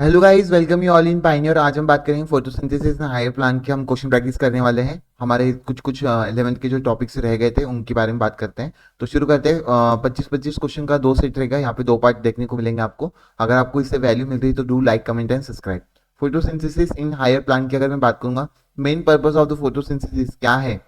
Hello guys, welcome you all in pioneer. आज हम बात करेंगे फोटोसिंथेसिस एंड हायर प्लांट के। हम क्वेश्चन प्रैक्टिस करने वाले हैं। हमारे कुछ कुछ 11th के जो टॉपिक्स रह गए थे उनके बारे में बात करते हैं। तो शुरू करते हैं। 25-25 क्वेश्चन का 2 सेट रहेगा। यहाँ पे 2 पार्ट देखने को मिलेंगे आपको। अगर आपको इससे वैल्यू मिल रही है तो do like, comment and subscribe. Photosynthesis in higher plant की अगर मैं बात करूंगा, main purpose of the photosynthesis क्या है।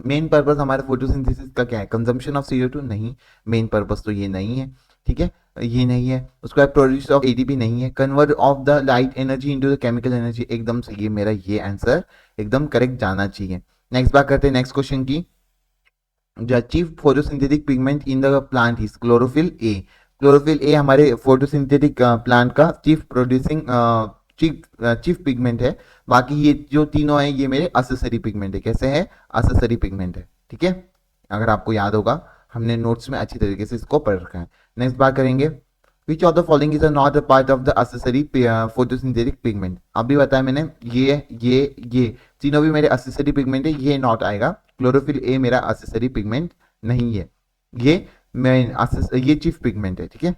मेन पर्पस हमारे फोटोसिंथेसिस का क्या है? कंजम्पशन ऑफ CO2 नहीं। मेन पर्पस तो ये नहीं है। ठीक है, ये नहीं है। उसके बाद प्रोड्यूस ऑफ ATP नहीं है। Convert of the light energy into the chemical energy, एकदम से ये मेरा ये आंसर एकदम करेक्ट जाना चाहिए। नेक्स्ट बात करते हैं नेक्स्ट क्वेश्चन की। The chief photosynthetic pigment in the plant is chlorophyll A. Chlorophyll A हमारे फोटोसिंथेटिक प्लांट का चीफ प्रोड्यूसिंग चीफ पिगमेंट है। बाकी ये जो तीनों है ये मेरे असेसरी पिगमेंट है। कैसे है? असेसरी पिगमेंट है। ठीक है, अगर आपको याद होगा हमने नोट्स में अच्छी तरीके से इसको पढ़ रखा है। नेक्स्ट बात करेंगे, विच of the following is not a part of the accessory photosynthetic pigment. अभी बताया मैंने, ये तीनों भी मेरे असेसरी पिगमेंट है, ये नॉट आएगा। क्लोरोफिल ए मेरा असेसरी पिगमेंट नहीं है, ये ये चीफ पिगमेंट है। ठीक है,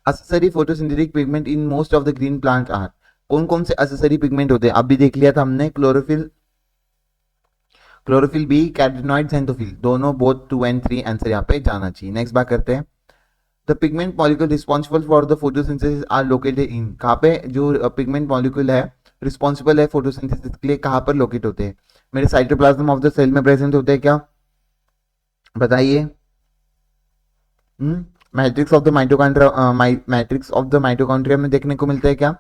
accessory photosynthetic pigment in most of the green plant are. कौन कौन से असेसरी पिगमेंट होते हैं? अभी देख लिया था हमने, क्लोरोफिल बी, कैरोटीनॉइड, xanthophyll, दोनों बोथ 2 एंड 3 आंसर यहाँ पे जाना चाहिए। नेक्स्ट बात करते हैं, the pigment molecule responsible for the photosynthesis are located in. कहाँ पे जो पिगमेंट मॉलिक्यूल है रिस्पॉन्सिबल है फोटोसिंथेसिस के लिए, कहाँ पर लोकेट होते हैं? मेरे साइटोप्लाज्म ऑफ द सेल में प्रेजेंट होते हैं क्या? बताइए। Matrix of the mitochondria, matrix of the mitochondria में देखने को मिलता है क्या?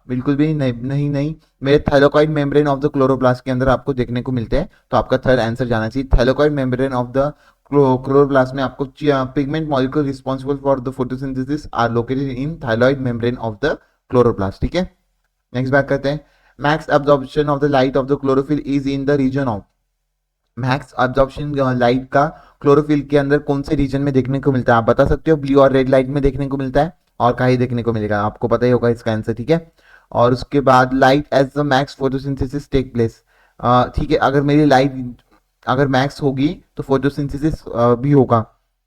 बिल्कुल भी नहीं, नहीं नहीं। मेरे थैलोकॉइड मेम्ब्रेन ऑफ द क्लोरोप्लास्ट के अंदर आपको देखने को मिलते हैं। तो आपका थर्ड आंसर जाना चाहिए। Thylakoid membrane of the chloroplast में आपको pigment molecule responsible for the photosynthesis are located in thylakoid membrane of the chloroplast. ठीक है, नेक्स्ट बात करते हैं, max absorption of the light of the chlorophyll is in the region of. Max absorption light का chlorophyll के अंदर कौन से रीजन में देखने को मिलता है? आप बता सकते हो। ब्लू और रेड लाइट में देखने को मिलता है, और कहीं देखने को मिलेगा आपको पता ही होगा इसका आंसर। ठीक है, और उसके बाद light as the max photosynthesis take place. ठीक है, अगर मेरी लाइट अगर मैक्स होगी तो फोटोसिंथेसिस भी होगा।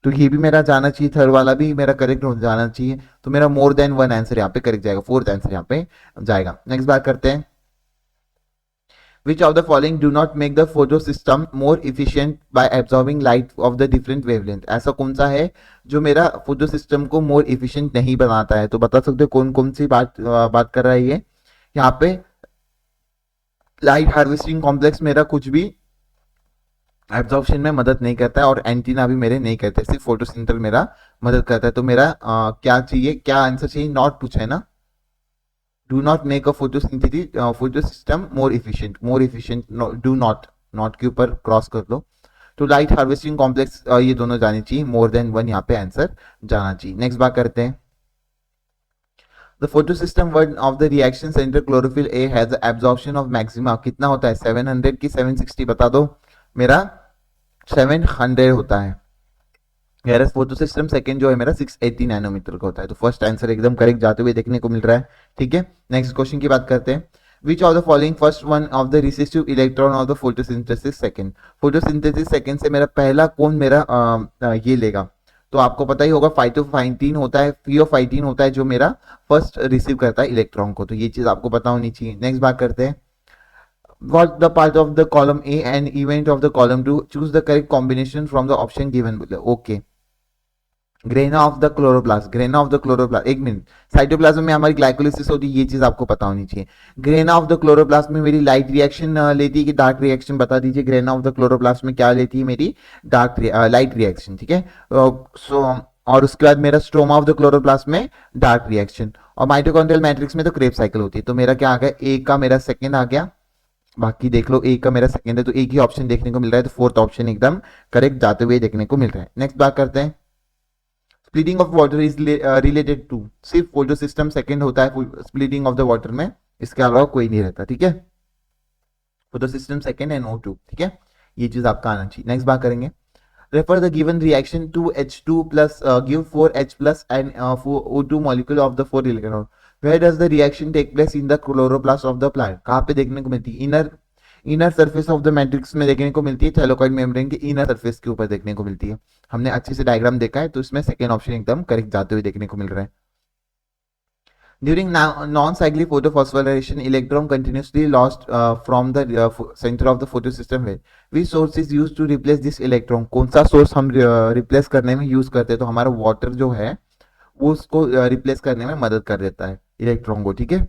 तो ये भी मेरा जाना चाहिए, थर्ड वाला भी मेरा करेक्ट हो जाना चाहिए। तो मेरा मोर देन वन आंसर यहाँ पे करेक्ट जाएगा, फोर्थ आंसर यहाँ पे जाएगा। नेक्स्ट बात करते हैं, which of the following do not make the photo system more efficient by absorbing light of the different wavelength। ऐसा कौन सा है जो मेरा फोटो सिस्टम को मोर इफिशिएंट नहीं बनाता है? तो बता सकते हो कौन कौन सी बात कर रहा है ये। यहाँ पे लाइट हार्वेस्टिंग कॉम्प्लेक्स मेरा कुछ भी एब्जॉर्प्शन में मदद नहीं करता है, और एंटीना भी मेरे नहीं करते, सिर्फ फोटोसिंथेसिस मेरा मदद करता है। तो मेरा क्या चाहिए, क्या आंसर चाहिए? नॉट पूछा है ना। Do not make a photosynthetic photo system more efficient, do not, not के ऊपर क्रॉस कर लो। तो लाइट हार्वेस्टिंग कॉम्प्लेक्स ये दोनों जानी चाहिए, मोर देन वन यहाँ पे आंसर जाना चाहिए। नेक्स्ट बात करते हैं, the photo system one of the reaction centre chlorophyll A has absorption of maxima कितना होता है? 700 की 760 बता दो। मेरा 700 होता है। गैरस फोटो सिस्टम सेकंड जो है मेरा 680 नैनोमीटर का होता है। तो फर्स्ट आंसर एकदम करेक्ट जाते हुए देखने को मिल रहा है। ठीक है, नेक्स्ट क्वेश्चन की बात करते हैं, which of the following first one of the recessive electron of the photosynthesis second. Photosynthesis second से मेरा पहला कौन मेरा ये लेगा? तो आपको पता ही होगा, फाइटोफाइटिन होता है, फियोफाइटिन होता है जो मेरा फर्स्ट रिसीव करता है इलेक्ट्रॉन को। तो ये चीज आपको पता होनी चाहिए। नेक्स्ट बात करते हैं, what the part of the column A and event of the column 2, choose the correct combination from the option given below। okay, grana of the chloroplast, grana of the chloroplast, एक minute, cytoplasm में हमारी glycolysis होती है, ये चीज आपको पता होनी चाहिए। ग्रेना ऑफ द क्लोरोप्लास्ट में मेरी लाइट रिएक्शन लेती है कि डार्क रिएक्शन? बता दीजिए, ग्रेना ऑफ द क्लोरोप्लास्ट में क्या लेती है मेरी? Dark light reaction. ठीक है, सो और उसके बाद मेरा स्ट्रोमा ऑफ द क्लोरोप्लास्ट में डार्क रिएक्शन, और माइटोकॉन्ड्रियल मैट्रिक्स में तो क्रेब साइकिल होती है। तो मेरा क्या आ गया? ए का मेरा सेकेंड आ गया। बाकी देख लो, ए का मेरा सेकेंड है, तो एक ही ऑप्शन देखने को मिल रहा है। तो फोर्थ ऑप्शन एकदम करेक्ट जाते हुए देखने को मिल रहा है। नेक्स्ट बात करते हैं, splitting of water is related to, सिर्फ फोटो सिस्टम सेकेंड होता है स्प्लिटिंग ऑफ द वाटर में, इसके अलावा कोई नहीं रहता। ठीक है, photo system second and O2। ठीक है, ये चीज आपका आना चाहिए। नेक्स्ट बात करेंगे, refer the given reaction 2H2 plus give 4H plus and O2 molecule of the 4 electron। where does the reaction take place in the chloroplast of the plant? कहाँ पे देखने को मिलती है? Inner surface of the matrix में देखने को मिलती है, थैलोकॉइड मेम्ब्रेन के इनर सरफेस के ऊपर देखने को मिलती है। हमने अच्छे से डायग्राम देखा है, तो इसमें सेकेंड ऑप्शन एकदम करेक्ट जाते हुए देखने को मिल रहा है। During non-cyclic photophosphorylation, electron continuously lost from the center of the photosystem wave. Which source is used to replace this electron? कौन सा सोर्स हम रिप्लेस करने में यूज करते हैं? तो हमारा वाटर जो है वो उसको रिप्लेस करने में मदद कर देता है इलेक्ट्रॉन को, ठीक है।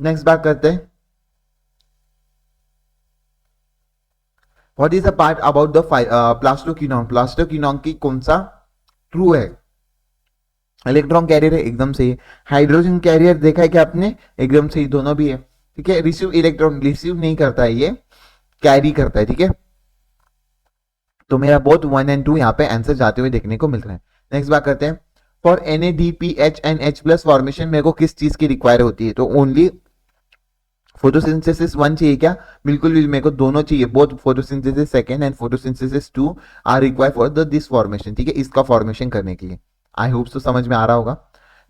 नेक्स्ट बात करते हैं, what is the part about the plastoquinone? Plastoquinone की कौन सा ट्रू है? इलेक्ट्रॉन कैरियर है, एकदम सही है। हाइड्रोजन कैरियर देखा है क्या आपने? एकदम सही, दोनों भी है, ठीक है। रिसीव इलेक्ट्रॉन रिसीव नहीं करता है, ये कैरी करता है, ठीक है। तो मेरा बोथ 1 एंड 2 यहाँ पे आंसर जाते हुए देखने को मिल रहा है। नेक्स्ट बात करते हैं, for NADPH and H+ formation मेरे को किस चीज की रिक्वायर होती है? तो ओनली फोटोसिंथेसिस 1 चाहिए क्या? बिल्कुल भी, मेरे को दोनों चाहिए, both photosynthesis 2 and photosynthesis 2 are required for this formation, ठीक है, इसका फॉर्मेशन करने के लिए। आई होप तो समझ में आ रहा होगा।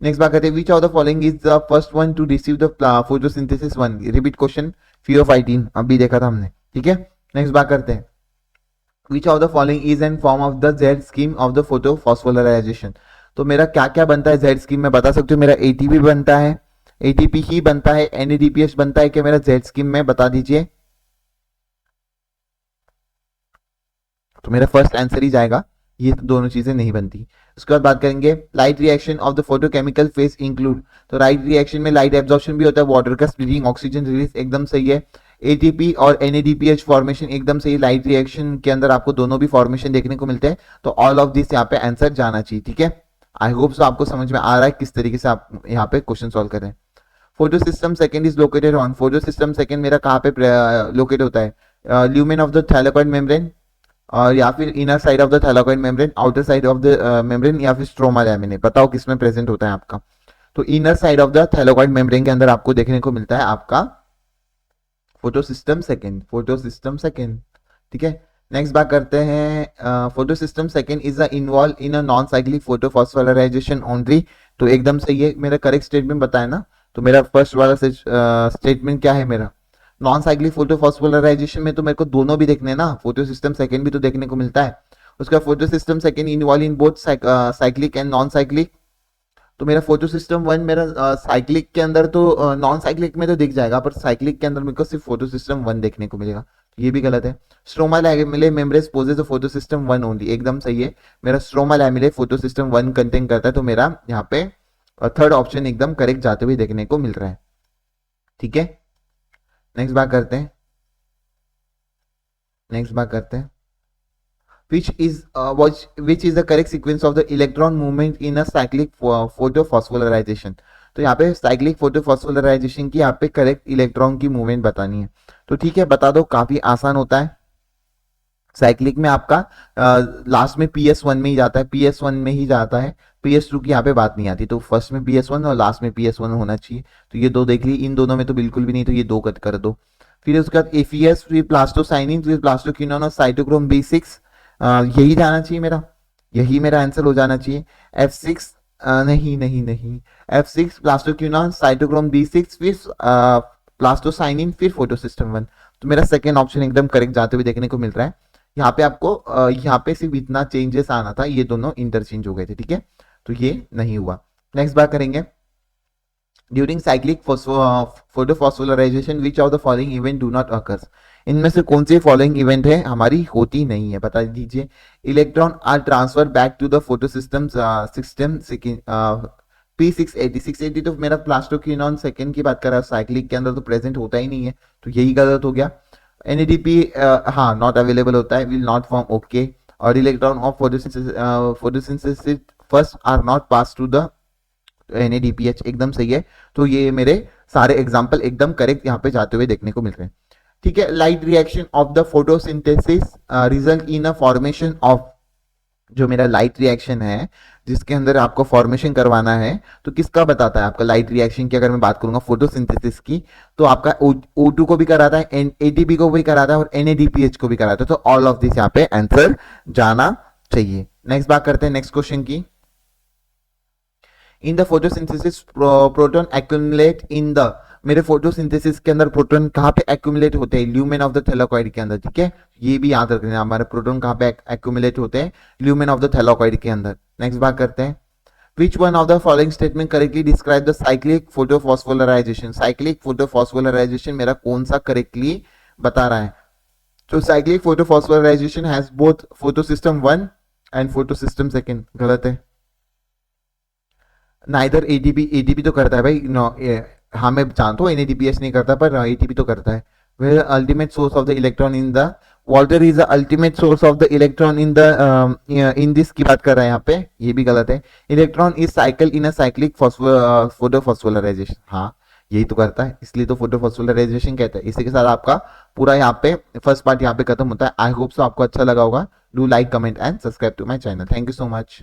नेक्स्ट बात करते हैं, which of the following is the first one two receive the photosynthesis 1? Repeat question, pheophytin अभी देखा था हमने, ठीक है। नेक्स्ट बात करते हैं, which of the following is an form of the Z scheme of the photophosphorylation? तो मेरा क्या क्या बनता है जेड स्कीम में, बता सकते हो? मेरा ATP बनता है, ATP ही बनता है, NADPH बनता है क्या मेरा जेड स्कीम में? बता दीजिए। तो मेरा फर्स्ट आंसर ही जाएगा, ये तो दोनों चीजें नहीं बनती। उसके बाद बात करेंगे, light reaction of the photochemical phase include? तो लाइट रिएक्शन में लाइट एब्जॉर्प्शन भी होता है, वाटर का स्प्लिटिंग, ऑक्सीजन रिलीज, एकदम सही है। ATP और NADPH फॉर्मेशन एकदम सही, लाइट रिएक्शन के अंदर आपको दोनों भी फॉर्मेशन देखने को मिलते हैं। तो ऑल ऑफ दिस यहाँ पे आंसर जाना चाहिए, ठीक है। आई होप सो आपको समझ में आ रहा है किस तरीके से आप यहाँ पे क्वेश्चन सॉल्व करें। Photo system second is located on? Photo system second मेरा कहाँ पे लोकेट होता है? Lumen of the thylakoid membrane, और या फिर inner side of the thylakoid membrane, outer side of the membrane, या फिर स्ट्रोमा लैमिनाe? बताओ किसमें प्रेजेंट होता है आपका? तो inner side of the thylakoid membrane के अंदर आपको देखने को मिलता है आपका photo system second, photo system second, ठीक है। नेक्स्ट बात करते हैं, photo system second is involve in a non cyclic photophosphorylation only? तो एकदम सही है, मेरा करेक्ट स्टेटमेंट बताया ना। तो मेरा फर्स्ट वाला स्टेटमेंट क्या है मेरा? नॉन साइक्लिक फोटोफॉस्फोराइजेशन में तो मेरे को दोनों भी देखने ना, फोटो सिस्टम सेकंड भी तो देखने को मिलता है। उसका photo system second involve in both cyclic and non cyclic. तो मेरा फोटो सिस्टम 1 मेरा साइक्लिक के अंदर, तो नॉन साइक्लिक में तो दिख जाएगा, पर साइक्लिक के अंदर मेरे को सिर्फ फोटो सिस्टम 1 देखने को मिलेगा, तो ये भी गलत है। Stroma lamellae membrane possess the photo system 1 only, एकदम सही है। मेरा stroma lamellae photo system 1 contain करता है, तो मेरा यहाँ पे थर्ड ऑप्शन एकदम करेक्ट जाते हुए देखने को मिल रहा है, ठीक है। नेक्स्ट बात करते हैं, which is the correct sequence of the electron movement in a cyclic photophosphorilization? तो यहाँ पे साइक्लिक फोटोफॉस्फोराइजेशन की यहाँ पे करेक्ट इलेक्ट्रॉन की मूवमेंट बतानी है। तो ठीक है, बता दो, काफी आसान होता है। साइक्लिक में आपका लास्ट में PS1 में ही जाता है, PS1 में ही जाता है, PS2 की यहाँ पे बात नहीं आती। तो फर्स्ट में PS1 और लास्ट में PS1 होना चाहिए। तो ये दो देख ली, इन दोनों में तो बिल्कुल भी नहीं, तो ये दो कट कर दो। फिर उसके बाद एफीएस, फिर प्लास्टोसाइनिन, फिर प्लास्टोक्विनोन और साइटोक्रोम B6, यही जाना चाहिए मेरा, यही मेरा आंसर हो जाना चाहिए। F6 नहीं, F6 प्लास्टोक्विनोन, साइटोक्रोम B6, फिर प्लास्टोसाइनिन, फिर फोटोसिस्टम 1। तो मेरा सेकेंड ऑप्शन एकदम करेक्ट जाते हुए देखने को मिल रहा है। यहाँ पे आपको यहाँ पे सिर्फ इतना चेंजेस आना था, ये दोनों इंटरचेंज हो गए थे, ठीक है, तो ये नहीं हुआ। नेक्स्ट बात करेंगे, during cyclic photophosphorylation which of the following event do not occurs? इनमें से कौन सी फॉलोइंग इवेंट है हमारी होती नहीं है, बता दीजिए। Electron are transfer back to the photosystem system P680, 680 तो मेरा प्लास्टोक्विनोन सेकंड की बात कर रहा है, साइक्लिक के अंदर तो प्रेजेंट होता ही नहीं है, तो यही गलत हो गया। NADP हाँ नॉट अवेलेबल होता है, विल नॉट फॉर्म, ओके। और electron of photosynthesis first are not pass to the NADPH, एकदम सही है। तो ये मेरे सारे एग्जाम्पल एकदम करेक्ट यहाँ पे जाते हुए देखने को मिल रहे हैं, ठीक है। Light reaction of the photosynthesis result in a formation of, जो मेरा लाइट रिएक्शन है जिसके अंदर आपको फॉर्मेशन करवाना है, तो किसका बताता है आपका लाइट रिएक्शन की? अगर मैं बात करूंगा फोटोसिंथेसिस की, तो आपका O2 को भी कराता है, ATP को भी कराता है, और NADPH को भी कराता है। तो ऑल ऑफ दिस यहाँ पे आंसर जाना चाहिए। नेक्स्ट बात करते हैं नेक्स्ट क्वेश्चन की। In the photosynthesis proton accumulate in the, मेरे फोटोसिंथेसिस के अंदर प्रोटॉन कहाँ पे एक्यूमुलेट होते हैं? ल्यूमेन ऑफ द थैलेकॉइड के अंदर, ठीक है। ये भी याद रखना, हमारे प्रोटॉन कहाँ पे एक्यूमुलेट होते हैं, ल्यूमेन ऑफ द थैलाकॉइड के अंदर। नेक्स्ट बात करते हैं, which one of the following statement correctly describe the cyclic photophosphorylation. Cyclic photophosphorylation मेरा कौन सा करेक्टली बता रहा है? तो cyclic photophosphorylation has both photosystem 1 and photosystem 2। गलत है। नाइदर एटीपी, एटीपी तो करता है भाई, नो हाँ मैं जानता हूँ एनएडीपीएस नहीं करता, पर एटीपी तो करता है। Where ultimate source of the electron in the water is the ultimate source of the electron in the in this की बात कर रहा है यहाँ पे, ये भी गलत है। Electron is cycle in a cyclic photophosphorylation, हाँ यही तो करता है, इसलिए तो फोटोफॉस्फोराइजेशन कहते हैं। इसी के साथ आपका पूरा यहाँ पे फर्स्ट पार्ट यहाँ पे खत्म होता है। आई होप सो आपको अच्छा लगा होगा। Do like, comment and subscribe to my channel. Thank you so much.